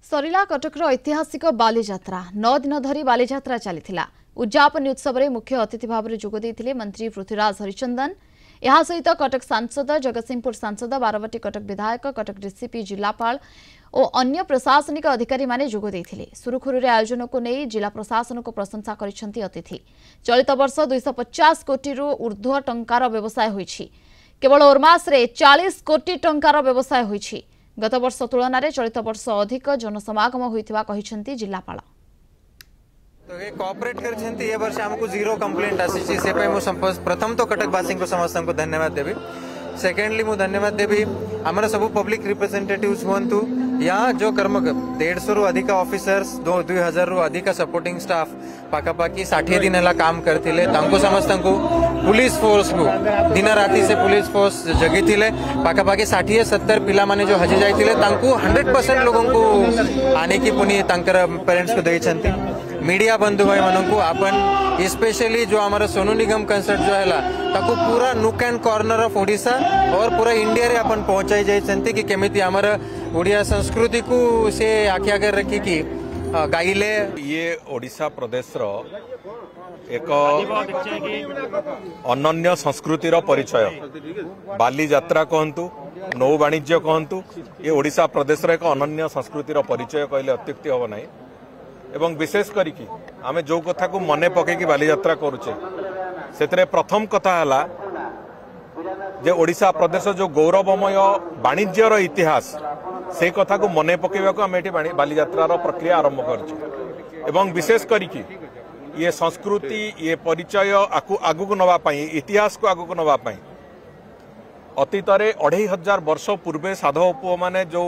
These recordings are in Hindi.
सरिला कटकर ऐतिहासिक बालीजात्रा 9 दिन धरी बालीजात्रा चली उद्यापन उत्सव में मुख्य अतिथि भाव में जोगदे मंत्री पृथ्वीराज हरिचंदन। यह सहित कटक सांसद जगतसिंहपुर सांसद बारवाटी कटक विधायक कटक डीसीपी जिलापाल और अन्य प्रशासनिक अधिकारी माने जोगदे सुरुखुरु आयोजन को नहीं जिला प्रशासन को प्रशंसा करिसेंती अतिथि। चलित वर्ष 250 कोटी रु ऊर्ध्व टंकार व्यवसाय होईछि। केवल ओरमास रे 40 कोटी टंकार व्यवसाय होईछि। गत वर्ष तुलन में चलित वर्ष अधिक जनसमागम होइथिबा कहिसेंती जिलापाल। तो ये कोऑपरेट करछंती ये वर्ष हमको जीरो कंप्लेंट आसी से पे मु प्रथम तो कटकवासी को समस्त को धन्यवाद देबी। सेकेंडली मु धन्यवाद देबी हमर सब पब्लिक रिप्रेजेंटेटिव्स होंतु यहाँ जो कर्म 150 रु अधिक ऑफिसर्स 2000 रु अधिक सपोर्टिंग स्टाफ पाखापाखि 60 दिन है काम करथिले तांको समस्त को पुलिस फोर्स को दिन राति से पुलिस फोर्स जगी थिले पाखापाखि 60-70 पिला माने जो हजी जाइथिले तांको 100% लोगों को आने की पुनी तांकर पेरेंट्स को देइछंती। मीडिया बंधु भाई मानन को अपन स्पेशली जो हमारा सोनू निगम कंसर्ट जो है ताको पूरा नुक एंड कॉर्नर ऑफ ओडिशा और पूरा इंडिया रे अपन पहुंचाई जाइछंती कि केमिति हमारा ओडिया संस्कृति को से आखि आगे रखी कि गाइले। ये ओडिशा प्रदेश रो एक अनन्य संस्कृति रो परिचय बाली यात्रा कहतु नौ वाणिज्य कहतु ये ओडिशा प्रदेश रो एक अनन्य संस्कृति रो परिचय कहले अत्युक्ति हम नहीं। एवं विशेष करिकी आमे जो कथा को मने पके कि बाली यात्रा करूचे सेतरे प्रथम कथा हला जे ओडिशा प्रदेश जो गौरवमय वाणिज्यर इतिहास से कथा को मने पकेबा को आमे एठी बाली यात्रा रो प्रक्रिया आरंभ करछु। एवं विशेष करिकी ये संस्कृति ये परिचय आगु को नवा पाई इतिहास को आगु को नवा पाई अतीत रे 2500 वर्ष पूर्वे साधव पुओ माने जो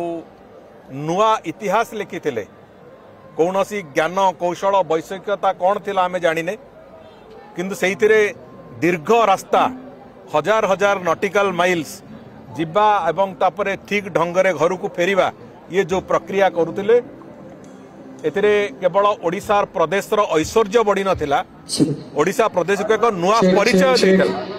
नुआ इतिहास लिखिथिले कौनसी ज्ञान कौशल वैषयिकता कौन थिला आमे जानिने किंतु सेहितिरे दीर्घ रास्ता हजार हजार नॉटिकल माइल्स जिबा एवं तापरे ठीक ढंगरे घर को फेरिबा ये जो प्रक्रिया करुथिले एथिरे केवल ओडिशा प्रदेश रो ऐश्वर्य बढ़ी नथिला ओडिशा प्रदेश को एक नुआ परिचय देइतला।